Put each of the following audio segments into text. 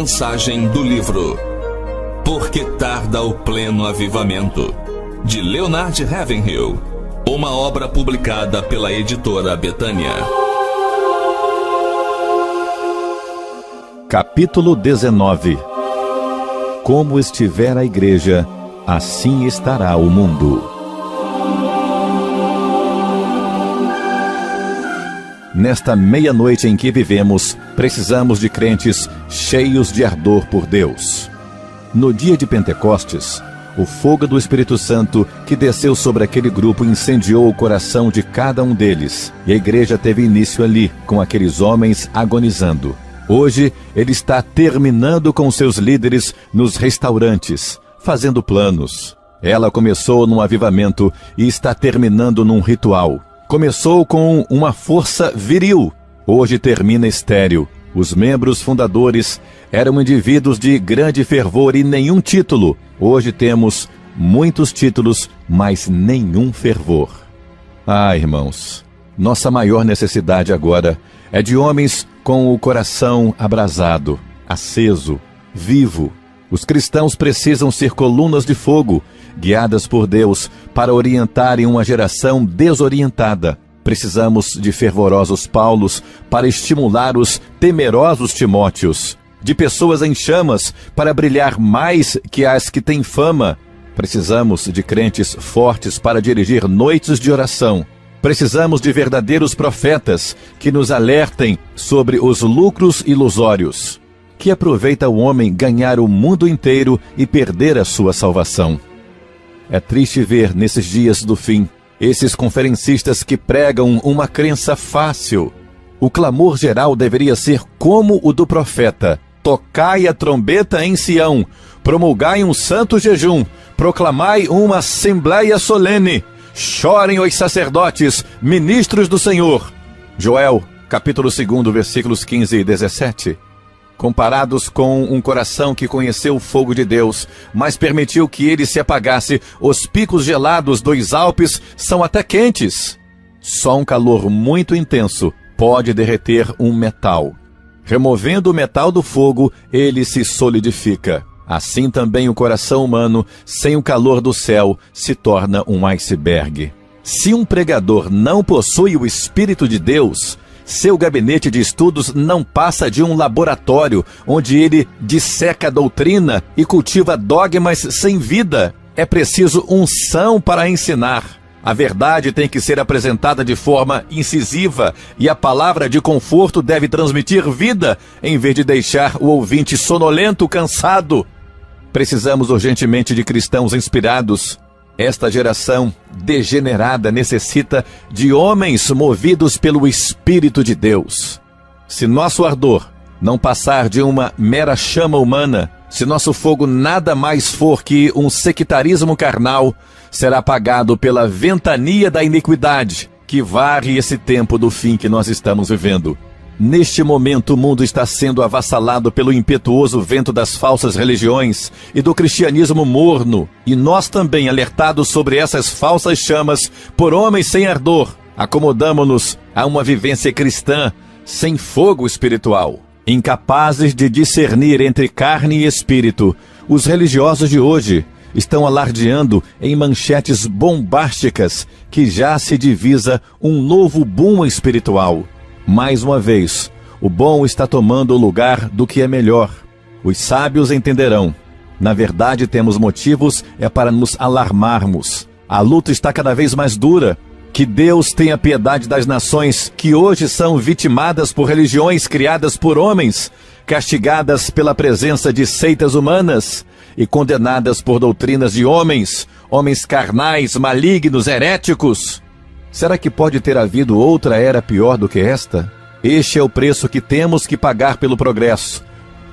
Mensagem do livro Por que Tarda o Pleno Avivamento, de Leonard Ravenhill, uma obra publicada pela editora Betânia. Capítulo 19. Como estiver a igreja, assim estará o mundo. Nesta meia-noite em que vivemos, precisamos de crentes cheios de ardor por Deus. No dia de Pentecostes, o fogo do Espírito Santo que desceu sobre aquele grupo incendiou o coração de cada um deles, e a igreja teve início ali, com aqueles homens agonizando. Hoje, ele está terminando com seus líderes nos restaurantes, fazendo planos. Ela começou num avivamento e está terminando num ritual. Começou com uma força viril, hoje termina estéril. Os membros fundadores eram indivíduos de grande fervor e nenhum título. Hoje temos muitos títulos, mas nenhum fervor. Ah, irmãos, nossa maior necessidade agora é de homens com o coração abrasado, aceso, vivo. Os cristãos precisam ser colunas de fogo, guiadas por Deus para orientarem uma geração desorientada. Precisamos de fervorosos Paulos para estimular os temerosos Timóteos, de pessoas em chamas para brilhar mais que as que têm fama. Precisamos de crentes fortes para dirigir noites de oração. Precisamos de verdadeiros profetas que nos alertem sobre os lucros ilusórios. Que aproveita o homem ganhar o mundo inteiro e perder a sua salvação? É triste ver, nesses dias do fim, esses conferencistas que pregam uma crença fácil. O clamor geral deveria ser como o do profeta: tocai a trombeta em Sião, promulgai um santo jejum, proclamai uma assembleia solene, chorem os sacerdotes, ministros do Senhor. Joel, capítulo 2, versículos 15 e 17. Comparados com um coração que conheceu o fogo de Deus, mas permitiu que ele se apagasse, os picos gelados dos Alpes são até quentes. Só um calor muito intenso pode derreter um metal. Removendo o metal do fogo, ele se solidifica. Assim também o coração humano, sem o calor do céu, se torna um iceberg. Se um pregador não possui o Espírito de Deus, seu gabinete de estudos não passa de um laboratório onde ele disseca a doutrina e cultiva dogmas sem vida. É preciso unção para ensinar. A verdade tem que ser apresentada de forma incisiva e a palavra de conforto deve transmitir vida em vez de deixar o ouvinte sonolento, cansado. Precisamos urgentemente de cristãos inspirados. Esta geração degenerada necessita de homens movidos pelo Espírito de Deus. Se nosso ardor não passar de uma mera chama humana, se nosso fogo nada mais for que um sectarismo carnal, será apagado pela ventania da iniquidade que varre esse tempo do fim que nós estamos vivendo. Neste momento, o mundo está sendo avassalado pelo impetuoso vento das falsas religiões e do cristianismo morno, e nós também, alertados sobre essas falsas chamas por homens sem ardor, acomodamo-nos a uma vivência cristã sem fogo espiritual. Incapazes de discernir entre carne e espírito, os religiosos de hoje estão alardeando em manchetes bombásticas que já se divisa um novo boom espiritual. Mais uma vez, o bom está tomando o lugar do que é melhor. Os sábios entenderão. Na verdade, temos motivos para nos alarmarmos. A luta está cada vez mais dura. Que Deus tenha piedade das nações que hoje são vitimadas por religiões criadas por homens, castigadas pela presença de seitas humanas e condenadas por doutrinas de homens carnais, malignos, heréticos. Será que pode ter havido outra era pior do que esta? Este é o preço que temos que pagar pelo progresso.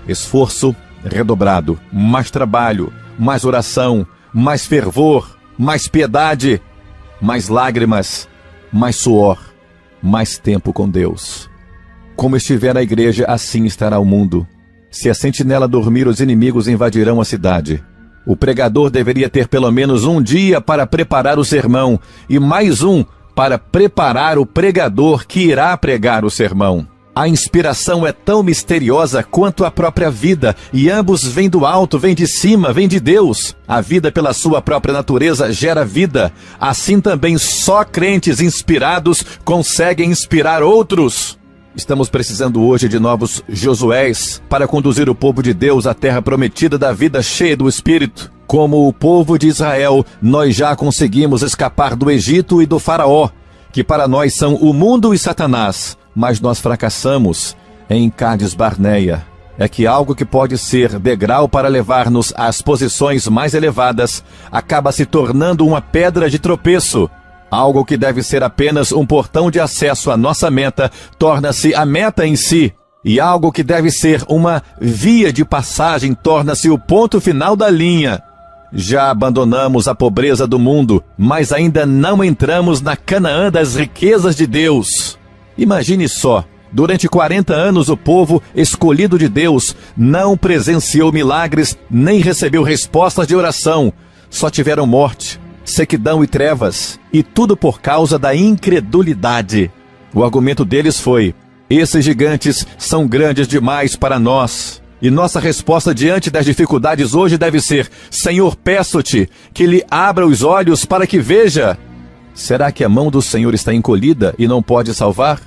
Esforço redobrado, mais trabalho, mais oração, mais fervor, mais piedade, mais lágrimas, mais suor, mais tempo com Deus. Como estiver a igreja, assim estará o mundo. Se a sentinela dormir, os inimigos invadirão a cidade. O pregador deveria ter pelo menos um dia para preparar o sermão e mais um para preparar o pregador que irá pregar o sermão. A inspiração é tão misteriosa quanto a própria vida, e ambos vêm do alto, vêm de cima, vêm de Deus. A vida, pela sua própria natureza, gera vida. Assim também só crentes inspirados conseguem inspirar outros. Estamos precisando hoje de novos Josués para conduzir o povo de Deus à terra prometida da vida cheia do Espírito. Como o povo de Israel, nós já conseguimos escapar do Egito e do Faraó, que para nós são o mundo e Satanás. Mas nós fracassamos em Cádiz Barneia. É que algo que pode ser degrau para levar-nos às posições mais elevadas acaba se tornando uma pedra de tropeço. Algo que deve ser apenas um portão de acesso à nossa meta torna-se a meta em si. E algo que deve ser uma via de passagem torna-se o ponto final da linha. Já abandonamos a pobreza do mundo, mas ainda não entramos na Canaã das riquezas de Deus. Imagine só, durante 40 anos o povo escolhido de Deus não presenciou milagres nem recebeu respostas de oração. Só tiveram morte, sequidão e trevas, e tudo por causa da incredulidade. O argumento deles foi: esses gigantes são grandes demais para nós. E nossa resposta diante das dificuldades hoje deve ser: Senhor, peço-te que lhe abra os olhos para que veja. Será que a mão do Senhor está encolhida e não pode salvar?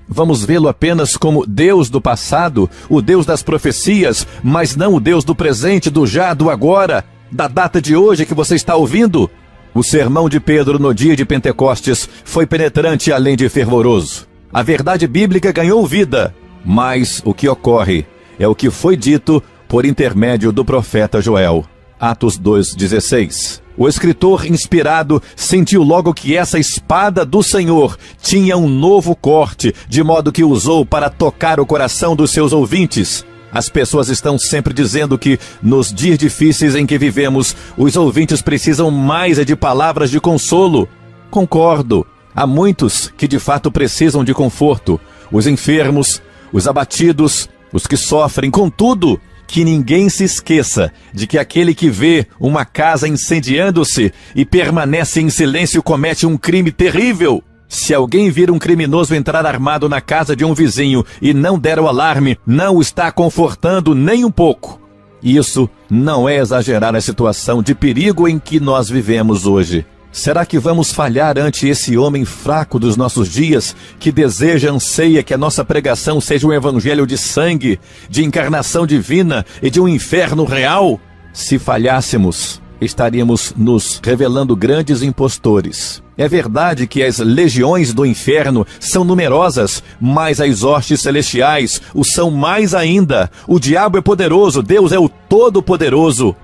Vamos vê-lo apenas como Deus do passado, o Deus das profecias, mas não o Deus do presente, do já, do agora, da data de hoje que você está ouvindo? O sermão de Pedro no dia de Pentecostes foi penetrante além de fervoroso. A verdade bíblica ganhou vida, mas o que ocorre é o que foi dito por intermédio do profeta Joel. Atos 2,16. O escritor inspirado sentiu logo que essa espada do Senhor tinha um novo corte, de modo que usou para tocar o coração dos seus ouvintes. As pessoas estão sempre dizendo que, nos dias difíceis em que vivemos, os ouvintes precisam mais de palavras de consolo. Concordo. Há muitos que de fato precisam de conforto. Os enfermos, os abatidos, os que sofrem. Contudo, que ninguém se esqueça de que aquele que vê uma casa incendiando-se e permanece em silêncio comete um crime terrível. Se alguém vir um criminoso entrar armado na casa de um vizinho e não der o alarme, não o está confortando nem um pouco. Isso não é exagerar a situação de perigo em que nós vivemos hoje. Será que vamos falhar ante esse homem fraco dos nossos dias, que deseja, anseia que a nossa pregação seja um evangelho de sangue, de encarnação divina e de um inferno real? Se falhássemos, estaríamos nos revelando grandes impostores. É verdade que as legiões do inferno são numerosas, mas as hostes celestiais o são mais ainda. O diabo é poderoso, Deus é o Todo-Poderoso.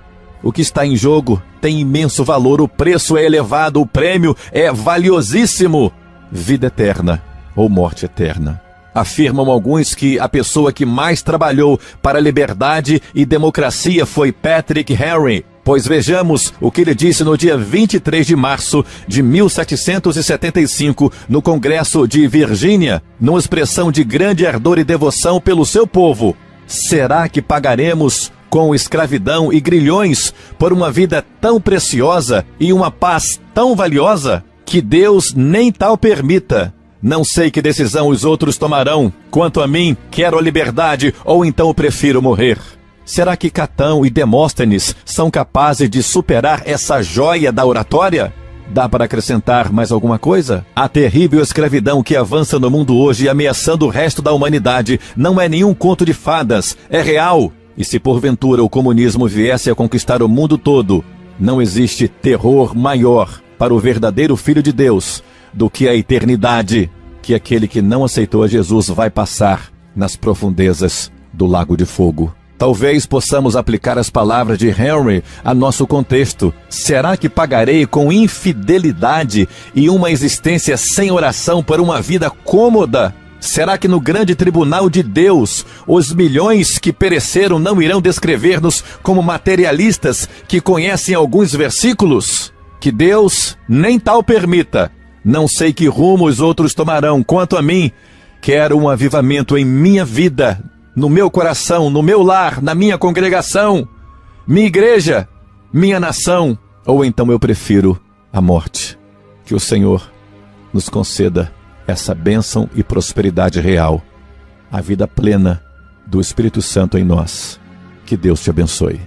O que está em jogo tem imenso valor, o preço é elevado, o prêmio é valiosíssimo. Vida eterna ou morte eterna. Afirmam alguns que a pessoa que mais trabalhou para a liberdade e democracia foi Patrick Henry. Pois vejamos o que ele disse no dia 23 de março de 1775, no Congresso de Virgínia, numa expressão de grande ardor e devoção pelo seu povo. Será que pagaremos com escravidão e grilhões por uma vida tão preciosa e uma paz tão valiosa? Que Deus nem tal permita. Não sei que decisão os outros tomarão. Quanto a mim, quero a liberdade ou então prefiro morrer. Será que Catão e Demóstenes são capazes de superar essa joia da oratória? Dá para acrescentar mais alguma coisa? A terrível escravidão que avança no mundo hoje, ameaçando o resto da humanidade, não é nenhum conto de fadas, é real. E se porventura o comunismo viesse a conquistar o mundo todo, não existe terror maior para o verdadeiro Filho de Deus do que a eternidade, que aquele que não aceitou a Jesus vai passar nas profundezas do lago de fogo. Talvez possamos aplicar as palavras de Henry a nosso contexto. Será que pagarei com infidelidade e uma existência sem oração por uma vida cômoda? Será que no grande tribunal de Deus, os milhões que pereceram não irão descrever-nos como materialistas que conhecem alguns versículos? Que Deus nem tal permita. Não sei que rumo os outros tomarão. Quanto a mim, quero um avivamento em minha vida, no meu coração, no meu lar, na minha congregação, minha igreja, minha nação. Ou então eu prefiro a morte. Que o Senhor nos conceda essa bênção e prosperidade real. a vida plena do Espírito Santo em nós. Que Deus te abençoe.